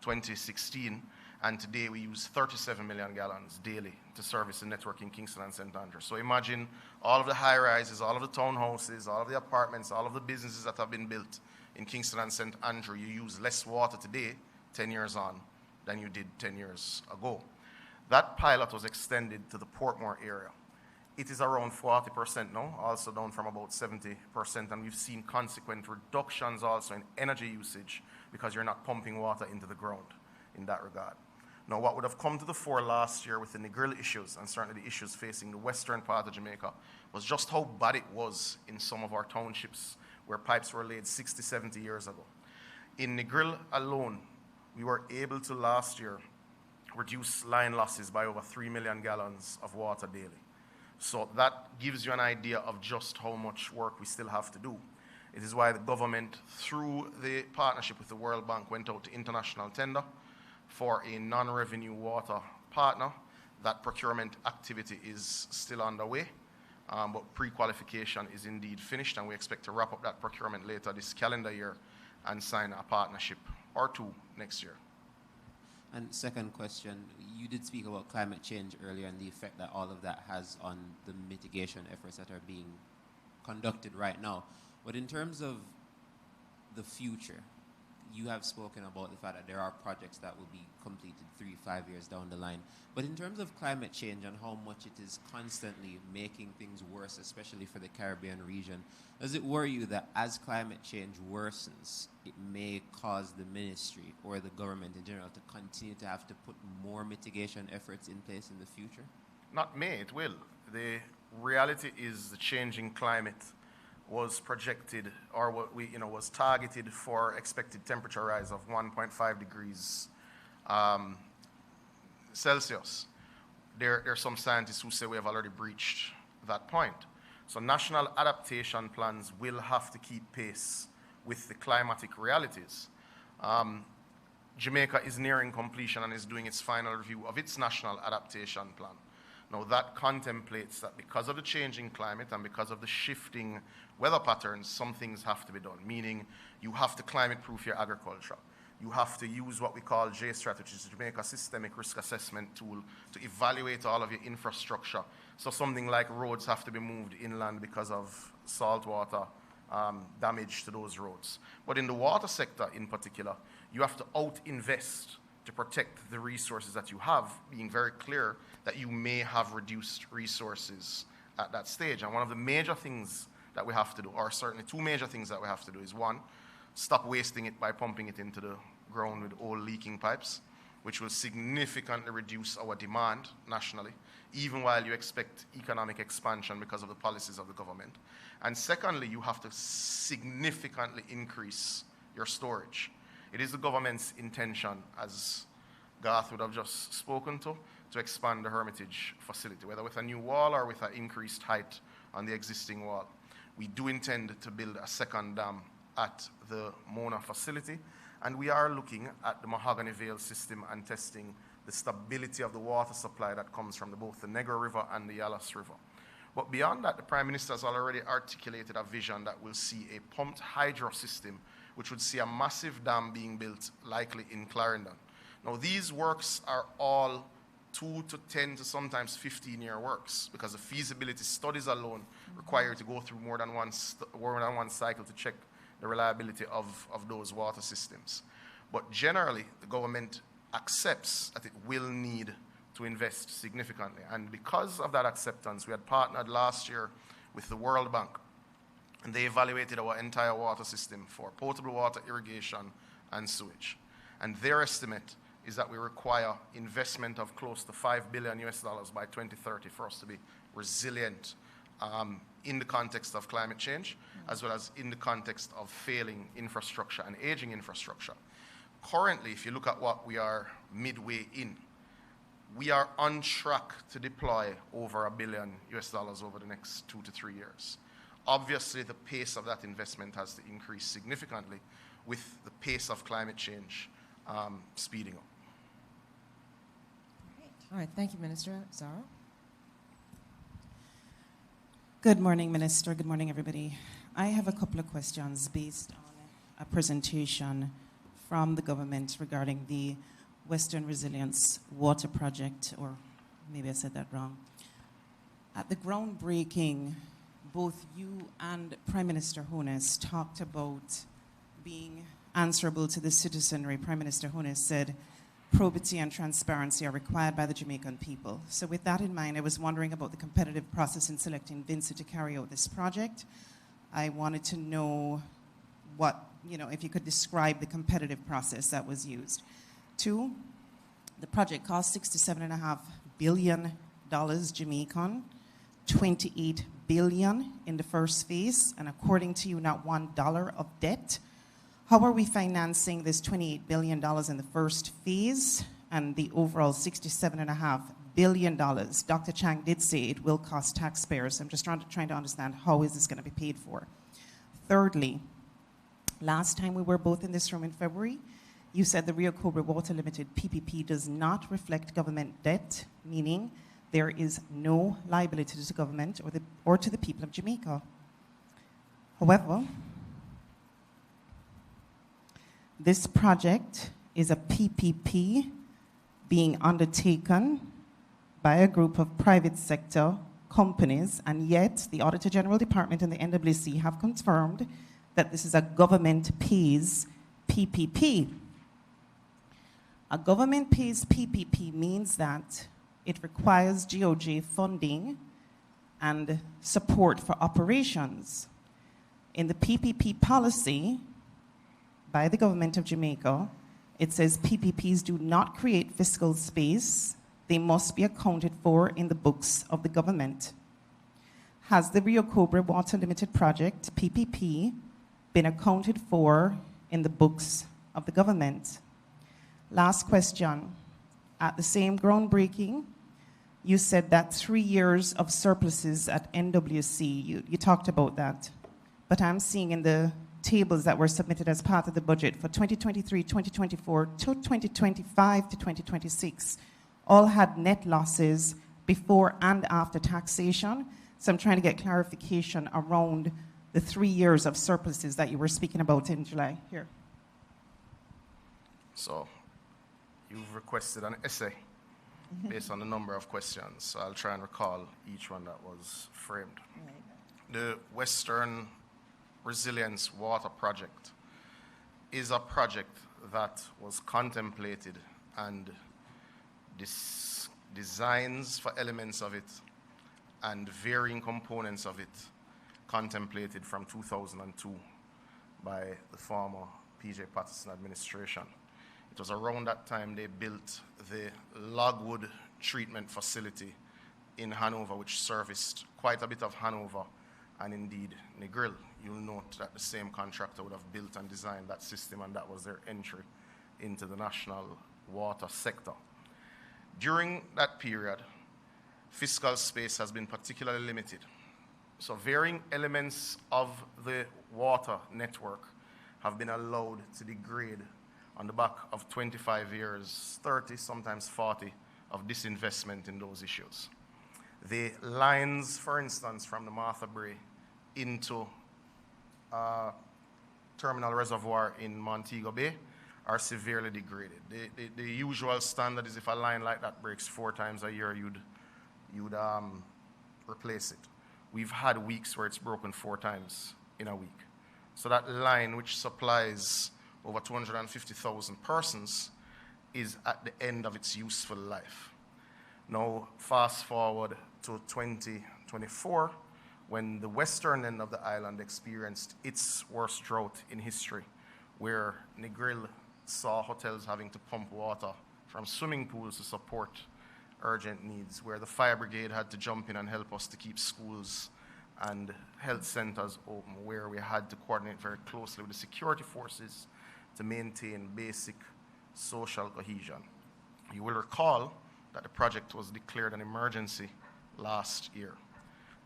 2016, and today we use 37 million gallons daily to service the network in Kingston and St. Andrew. So imagine all of the high-rises, all of the townhouses, all of the apartments, all of the businesses that have been built in Kingston and St. Andrew, you use less water today, 10 years on, than you did 10 years ago. That pilot was extended to the Portmore area. It is around 40% now, also down from about 70%, and we've seen consequent reductions also in energy usage because you're not pumping water into the ground in that regard. Now, what would have come to the fore last year with the Negril issues, and certainly the issues facing the western part of Jamaica, was just how bad it was in some of our townships where pipes were laid 60, 70 years ago. In Negril alone, we were able to last year reduce line losses by over 3 million gallons of water daily. So that gives you an idea of just how much work we still have to do. It is why the government, through the partnership with the World Bank, went out to international tender for a non-revenue water partner. That procurement activity is still underway, but pre-qualification is indeed finished, and we expect to wrap up that procurement later this calendar year and sign a partnership or two next year. And second question, you did speak about climate change earlier and the effect that all of that has on the mitigation efforts that are being conducted right now. But in terms of the future, you have spoken about the fact that there are projects that will be completed 3-5 years down the line. But in terms of climate change and how much it is constantly making things worse, especially for the Caribbean region, does it worry you that as climate change worsens, it may cause the ministry or the government in general to continue to have to put more mitigation efforts in place in the future? Not may, it will. The reality is the changing climate was projected, or was targeted for expected temperature rise of 1.5 degrees Celsius. There are some scientists who say we have already breached that point. So national adaptation plans will have to keep pace with the climatic realities. Jamaica is nearing completion and is doing its final review of its national adaptation plan. Now, that contemplates that because of the changing climate and because of the shifting weather patterns, some things have to be done, meaning you have to climate-proof your agriculture. You have to use what we call JISTV, which is the Jamaica Systemic Risk Assessment Tool, to evaluate all of your infrastructure. So something like roads have to be moved inland because of saltwater damage to those roads. But in the water sector in particular, you have to out-invest to protect the resources that you have, being very clear that you may have reduced resources at that stage. And one of the major things that we have to do, or certainly two major things that we have to do, is one, stop wasting it by pumping it into the ground with old leaking pipes, which will significantly reduce our demand nationally, even while you expect economic expansion because of the policies of the government. And secondly, you have to significantly increase your storage. It is the government's intention, as Garth would have just spoken to expand the Hermitage facility, whether with a new wall or with an increased height on the existing wall. We do intend to build a second dam at the Mona facility, and we are looking at the Mahogany Vale system and testing the stability of the water supply that comes from both the Negro River and the Yalas River. But beyond that, the Prime Minister has already articulated a vision that will see a pumped hydro system, which would see a massive dam being built, likely in Clarendon. Now, these works are all 2 to 10 to sometimes 15-year works, because the feasibility studies alone require you to go through more than one cycle to check the reliability of those water systems. But generally, the government accepts that it will need to invest significantly. And because of that acceptance, we had partnered last year with the World Bank, and they evaluated our entire water system for potable water, irrigation, and sewage. And their estimate is that we require investment of close to $5 billion by 2030 for us to be resilient in the context of climate change, as well as in the context of failing infrastructure and aging infrastructure. Currently, if you look at what we are midway in, we are on track to deploy over $1 billion over the next 2 to 3 years. Obviously, the pace of that investment has to increase significantly with the pace of climate change speeding up. All right, thank you, Minister. Zara? Good morning, Minister. Good morning, everybody. I have a couple of questions based on a presentation from the government regarding the Western Resilience Water Project, or maybe I said that wrong. At the groundbreaking, both you and Prime Minister Honus talked about being answerable to the citizenry, Prime Minister Hunes said probity and transparency are required by the Jamaican people. So with that in mind, I was wondering about the competitive process in selecting Vincent to carry out this project. I wanted to know if you could describe the competitive process that was used. 2, the project cost $67.5 billion Jamaican, 28 billion in the first phase, and according to you, not $1 of debt. How are we financing this $28 billion in the first phase and the overall $67.5 billion? Dr. Chang did say it will cost taxpayers. I'm just trying to understand how is this going to be paid for. Thirdly, last time we were both in this room in February, you said the Rio Cobre Water Limited PPP does not reflect government debt, meaning there is no liability to the government or to the people of Jamaica. However, this project is a PPP being undertaken by a group of private sector companies, and yet the Auditor General Department and the NWC have confirmed that this is a government pays PPP. A government pays PPP means that it requires GOJ funding and support for operations. In the PPP policy by the government of Jamaica, it says PPPs do not create fiscal space. They must be accounted for in the books of the government. Has the Rio Cobre Water Limited project, PPP, been accounted for in the books of the government? Last question. At the same groundbreaking, you said that 3 years of surpluses at NWC, you talked about that. But I'm seeing in the tables that were submitted as part of the budget for 2023, 2024, to 2025 to 2026, all had net losses before and after taxation. So I'm trying to get clarification around the 3 years of surpluses that you were speaking about in July. Here. So you've requested an essay based on the number of questions. So I'll try and recall each one that was framed. The Western Resilience Water Project is a project that was contemplated and designs for elements of it and varying components of it contemplated from 2002 by the former P.J. Patterson administration. It was around that time they built the Logwood treatment facility in Hanover, which serviced quite a bit of Hanover and indeed Negril. You'll note that the same contractor would have built and designed that system, and that was their entry into the national water sector. During that period, fiscal space has been particularly limited. So varying elements of the water network have been allowed to degrade on the back of 25 years, 30, sometimes 40, of disinvestment in those issues. The lines, for instance, from the Martha Brae into Terminal Reservoir in Montego Bay are severely degraded. The usual standard is if a line like that breaks 4 times a year, you'd replace it. We've had weeks where it's broken 4 times in a week. So that line, which supplies over 250,000 persons, is at the end of its useful life. Now, fast forward to 2024, when the western end of the island experienced its worst drought in history, where Negril saw hotels having to pump water from swimming pools to support urgent needs, where the fire brigade had to jump in and help us to keep schools and health centers open, where we had to coordinate very closely with the security forces to maintain basic social cohesion. You will recall that the project was declared an emergency last year.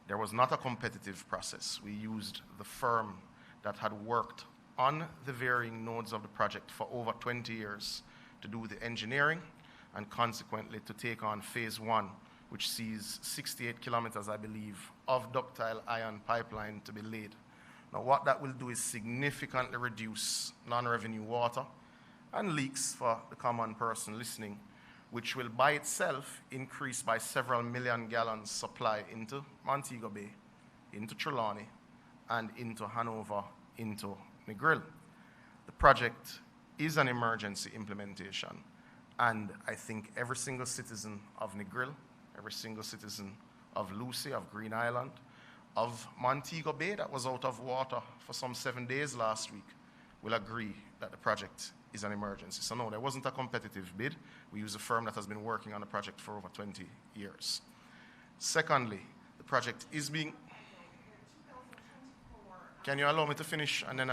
There was not a competitive process. We used the firm that had worked on the varying nodes of the project for over 20 years to do the engineering and consequently to take on phase 1, which sees 68 kilometers, I believe, of ductile iron pipeline to be laid. Now, what that will do is significantly reduce non-revenue water and leaks for the common person listening, which will by itself increase by several million gallons supply into Montego Bay, into Trelawney, and into Hanover, into Negril. the project is an emergency implementation, and I think every single citizen of Negril, every single citizen of Lucy, of Green Island, of Montego Bay that was out of water for some 7 days last week will agree that the project is an emergency. So no, there wasn't a competitive bid. We use a firm that has been working on the project for over 20 years. Secondly, the project is being... Can you allow me to finish, and then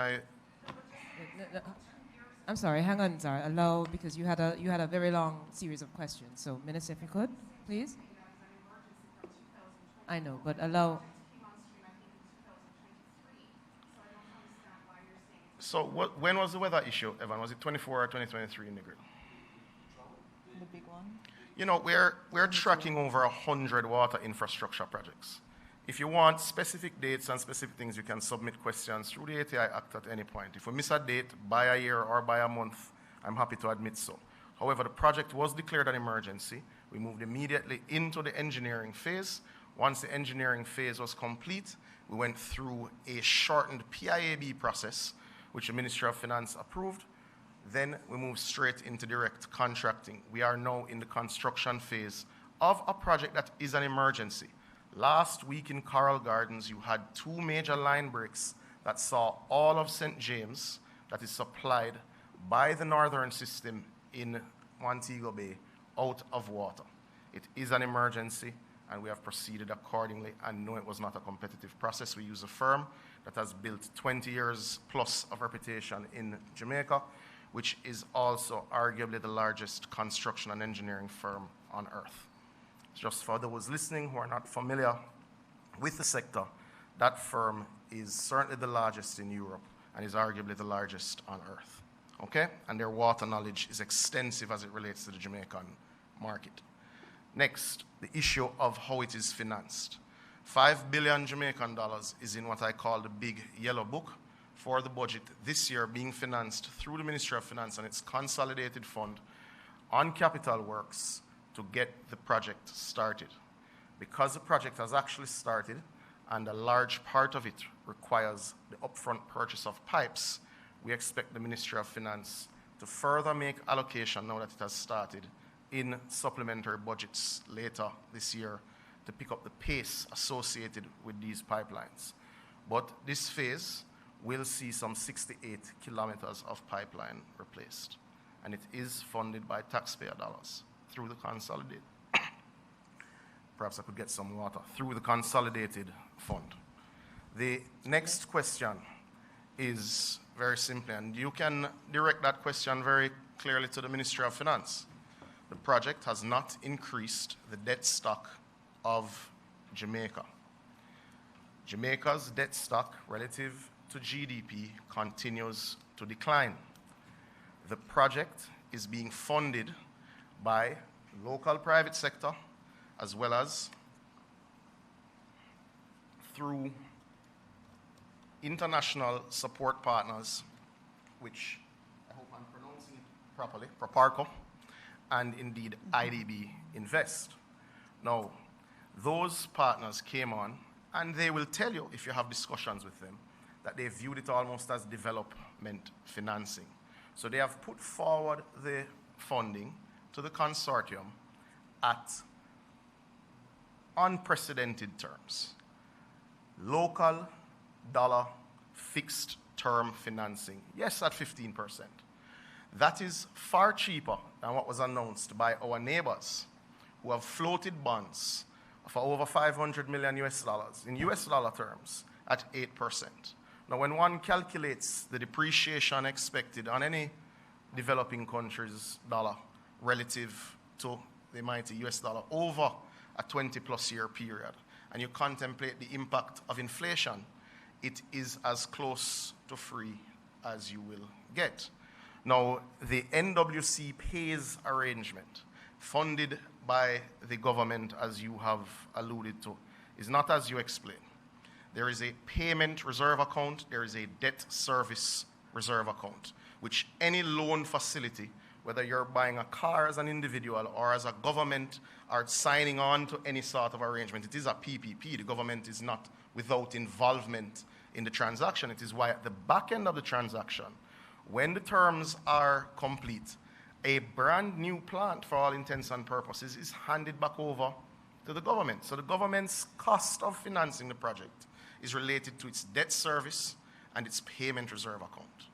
I'm sorry, hang on, sorry. Allow, because you had a very long series of questions. So, Minister, if you could, please. I know, but allow... So when was the weather issue, Evan? Was it 24 or 2023 in Negril? The big one? You know, we're tracking over 100 water infrastructure projects. If you want specific dates and specific things, you can submit questions through the ATI Act at any point. If we miss a date by a year or by a month, I'm happy to admit so. However, the project was declared an emergency. We moved immediately into the engineering phase. Once the engineering phase was complete, we went through a shortened PIAB process, which the Ministry of Finance approved. Then we moved straight into direct contracting. We are now in the construction phase of a project that is an emergency. Last week in Coral Gardens, you had 2 major line breaks that saw all of St. James, that is supplied by the northern system in Montego Bay, out of water. It is an emergency, and we have proceeded accordingly. And no, it was not a competitive process. We use a firm that has built 20 years plus of reputation in Jamaica, which is also arguably the largest construction and engineering firm on earth. Just for those listening who are not familiar with the sector, that firm is certainly the largest in Europe and is arguably the largest on earth. Okay? And their water knowledge is extensive as it relates to the Jamaican market. Next, the issue of how it is financed. 5 billion Jamaican dollars is in what I call the big yellow book for the budget this year, being financed through the Ministry of Finance and its consolidated fund on capital works to get the project started. Because the project has actually started and a large part of it requires the upfront purchase of pipes, we expect the Ministry of Finance to further make allocation now that it has started in supplementary budgets later this year to pick up the pace associated with these pipelines. But this phase will see some 68 kilometers of pipeline replaced, and it is funded by taxpayer dollars through the consolidated. Perhaps I could get some water. Through the consolidated fund. The next question is very simple, and you can direct that question very clearly to the Ministry of Finance. The project has not increased the debt stock of Jamaica. Jamaica's debt stock relative to GDP continues to decline. The project is being funded by local private sector as well as through international support partners, which I hope I'm pronouncing it properly, Proparco, and indeed IDB Invest. Now, those partners came on, and they will tell you, if you have discussions with them, that they viewed it almost as development financing. So they have put forward the funding to the consortium at unprecedented terms. Local dollar fixed term financing, yes, at 15%. That is far cheaper than what was announced by our neighbors who have floated bonds for over $500 million US dollars, in US dollar terms, at 8%. Now, when one calculates the depreciation expected on any developing country's dollar relative to the mighty US dollar over a 20-plus year period, and you contemplate the impact of inflation, it is as close to free as you will get. Now, the NWC pays arrangement, funded by the government, as you have alluded to, is not as you explain. There is a payment reserve account, there is a debt service reserve account, which any loan facility, whether you're buying a car as an individual or as a government, are signing on to any sort of arrangement. It is a PPP. The government is not without involvement in the transaction. It is why at the back end of the transaction, When the terms are complete, a brand new plant, for all intents and purposes, is handed back over to the government. So the government's cost of financing the project is related to its debt service and its payment reserve account.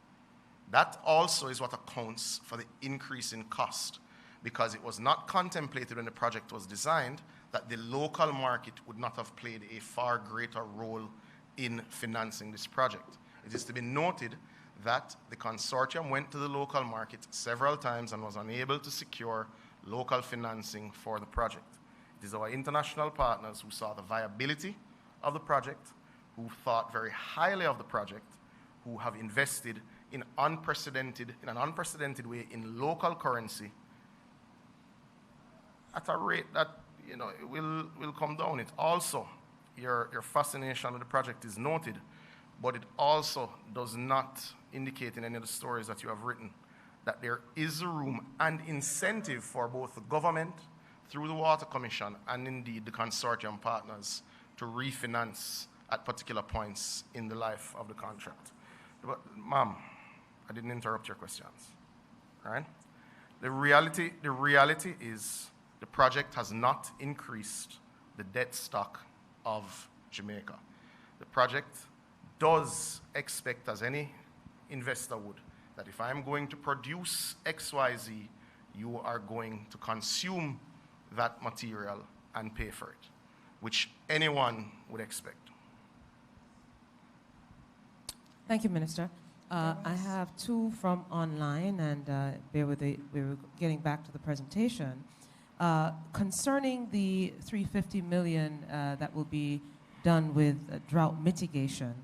That also is what accounts for the increase in cost, because it was not contemplated when the project was designed that the local market would not have played a far greater role in financing this project. It is to be noted that the consortium went to the local market several times and was unable to secure local financing for the project. It is our international partners who saw the viability of the project, who thought very highly of the project, who have invested in an unprecedented way in local currency at a rate that it will come down. It also, your fascination with the project is noted, but it also does not indicate in any of the stories that you have written that there is a room and incentive for both the government through the Water Commission and indeed the consortium partners to refinance at particular points in the life of the contract. But, ma'am, I didn't interrupt your questions, right? The reality is the project has not increased the debt stock of Jamaica. The project does expect, as any investor would, that if I'm going to produce XYZ, you are going to consume that material and pay for it, which anyone would expect. Thank you, Minister. I have two from online, and bear with it, we're getting back to the presentation. Concerning the $350 million that will be done with drought mitigation,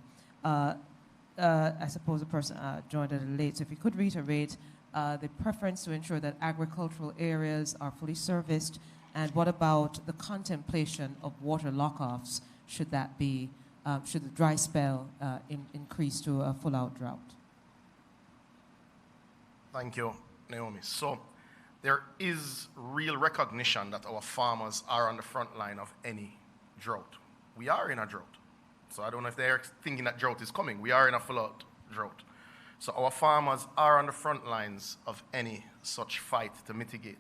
I suppose the person joined a little late, so if you could reiterate the preference to ensure that agricultural areas are fully serviced, and what about the contemplation of water lockoffs should that be, should the dry spell increase to a full-out drought? Thank you, Naomi. So there is real recognition that our farmers are on the front line of any drought. We are in a drought. So I don't know if they're thinking that drought is coming. We are in a full-out drought. So our farmers are on the front lines of any such fight to mitigate.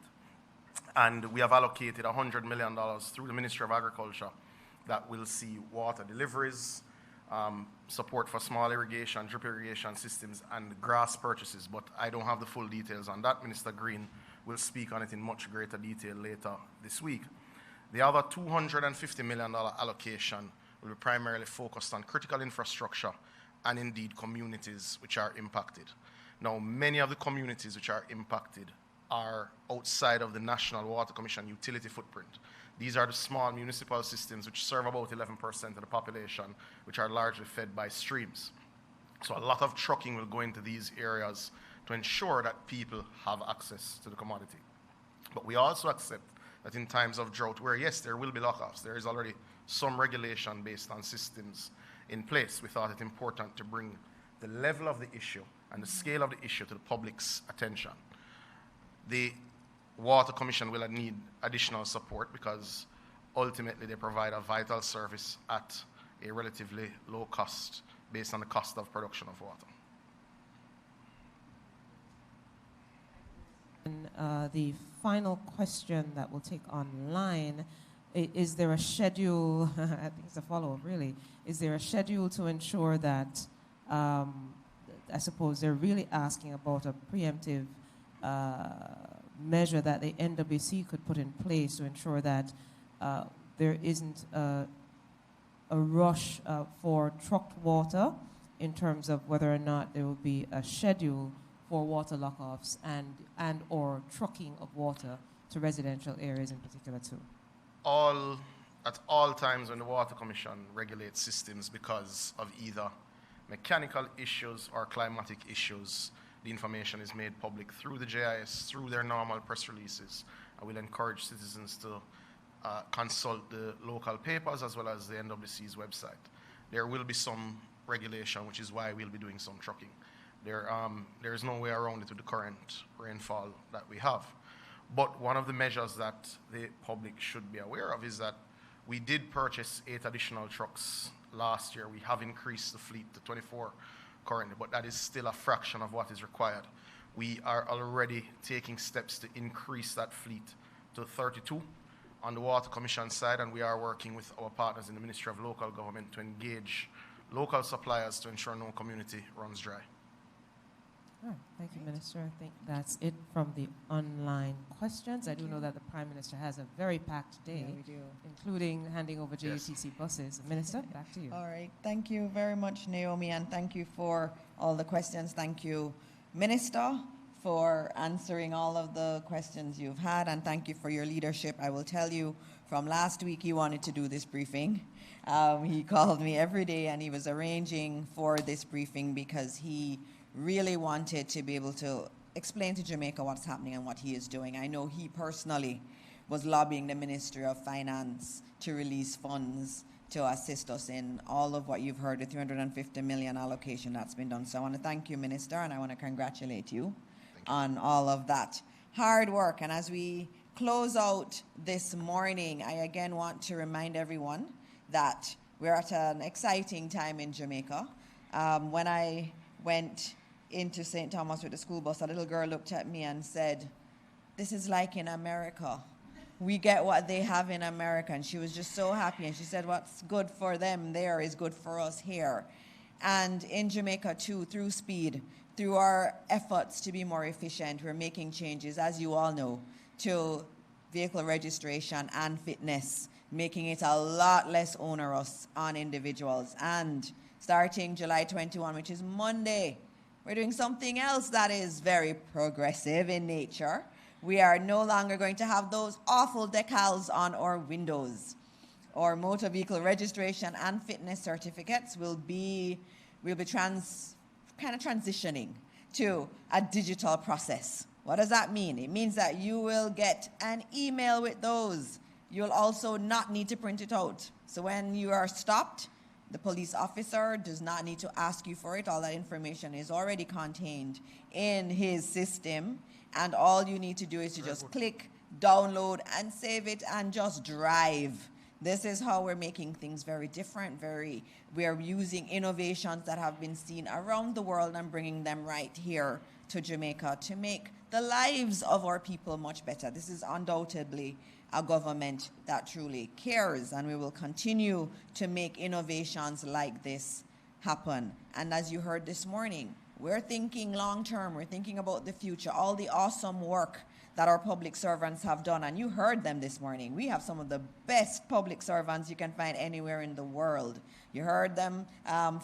And we have allocated $100 million through the Ministry of Agriculture that will see water deliveries, support for small irrigation, drip irrigation systems, and grass purchases. But I don't have the full details on that. Minister Green will speak on it in much greater detail later this week. The other $250 million allocation will be primarily focused on critical infrastructure and indeed communities which are impacted. Now, many of the communities which are impacted are outside of the National Water Commission utility footprint. These are the small municipal systems which serve about 11% of the population, which are largely fed by streams. So a lot of trucking will go into these areas to ensure that people have access to the commodity. But we also accept that in times of drought, where yes, there will be lockoffs, there is already some regulation based on systems in place. We thought it important to bring the level of the issue and the scale of the issue to the public's attention. The Water Commission will need additional support because ultimately they provide a vital service at a relatively low cost based on the cost of production of water. And the final question that we'll take online, is there a schedule, I think it's a follow-up really, is there a schedule to ensure that, I suppose they're really asking about a preemptive measure that the NWC could put in place to ensure that there isn't a rush for trucked water in terms of whether or not there will be a schedule for water lockoffs and or trucking of water to residential areas in particular too? At all times when the Water Commission regulates systems because of either mechanical issues or climatic issues, the information is made public through the JIS, through their normal press releases. I will encourage citizens to consult the local papers as well as the NWC's website. There will be some regulation, which is why we'll be doing some trucking. There is no way around it with the current rainfall that we have. But one of the measures that the public should be aware of is that we did purchase 8 additional trucks last year. We have increased the fleet to 24 currently, but that is still a fraction of what is required. We are already taking steps to increase that fleet to 32 on the Water Commission side, and we are working with our partners in the Ministry of Local Government to engage local suppliers to ensure no community runs dry. All right. Thank you, Minister. I think that's it from the online questions. I do know that the Prime Minister has a very packed day, Yeah, we do. including handing over JUTC buses. Minister, back to you. All right. Thank you very much, Naomi, and thank you for all the questions. Thank you, Minister, for answering all of the questions you've had, and thank you for your leadership. I will tell you, from last week, he wanted to do this briefing. He called me every day, and he was arranging for this briefing because he really wanted to be able to explain to Jamaica what's happening and what he is doing. I know he personally was lobbying the Ministry of Finance to release funds to assist us in all of what you've heard, the 350 million allocation that's been done. So I want to thank you, Minister, and I want to congratulate you on all of that hard work. And as we close out this morning, I again want to remind everyone that we're at an exciting time in Jamaica. When I went into St. Thomas with the school bus, a little girl looked at me and said, "This is like in America. We get what they have in America." And she was just so happy. And she said, what's good for them there is good for us here. And in Jamaica, too, through speed, through our efforts to be more efficient, we're making changes, as you all know, to vehicle registration and fitness, making it a lot less onerous on individuals. And starting July 21, which is Monday, we're doing something else that is very progressive in nature. We are no longer going to have those awful decals on our windows. Our motor vehicle registration and fitness certificates will be transitioning to a digital process. What does that mean? It means that you will get an email with those. You'll also not need to print it out. So when you are stopped, the police officer does not need to ask you for it. All that information is already contained in his system. And all you need to do is to just click, download, and save it, and just drive. This is how we're making things very different. We are using innovations that have been seen around the world and bringing them right here to Jamaica to make the lives of our people much better. This is undoubtedly a government that truly cares, and we will continue to make innovations like this happen. And as you heard this morning, we're thinking long term, we're thinking about the future, all the awesome work that our public servants have done, and you heard them this morning. We have some of the best public servants you can find anywhere in the world. You heard them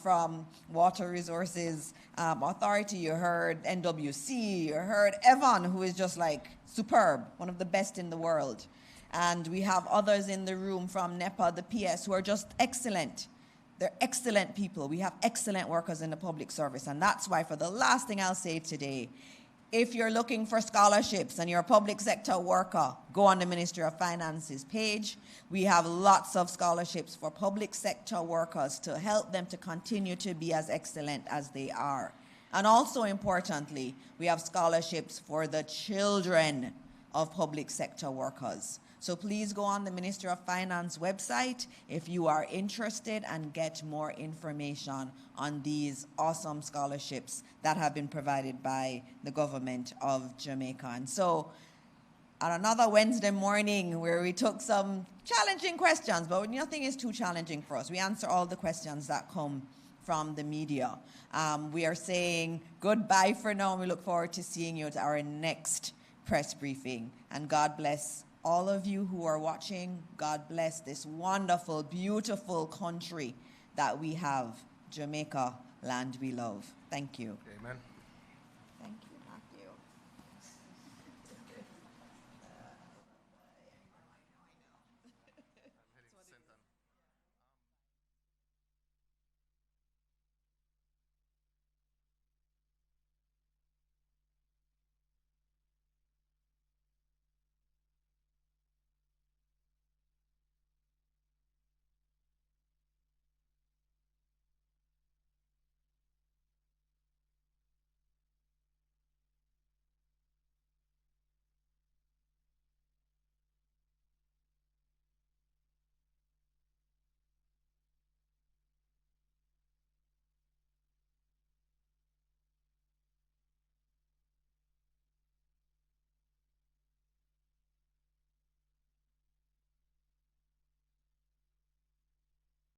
from Water Resources Authority, you heard NWC, you heard Evan, who is just like superb, one of the best in the world. And we have others in the room from NEPA, the PS, who are just excellent. They're excellent people. We have excellent workers in the public service. And that's why, for the last thing I'll say today, if you're looking for scholarships and you're a public sector worker, go on the Ministry of Finance's page. We have lots of scholarships for public sector workers to help them to continue to be as excellent as they are. And also importantly, we have scholarships for the children of public sector workers. So please go on the Ministry of Finance website if you are interested and get more information on these awesome scholarships that have been provided by the government of Jamaica. And so on another Wednesday morning where we took some challenging questions, but nothing is too challenging for us. We answer all the questions that come from the media. We are saying goodbye for now, and we look forward to seeing you at our next press briefing. And God bless all of you who are watching. God bless this wonderful, beautiful country that we have, Jamaica, land we love. Thank you. Amen.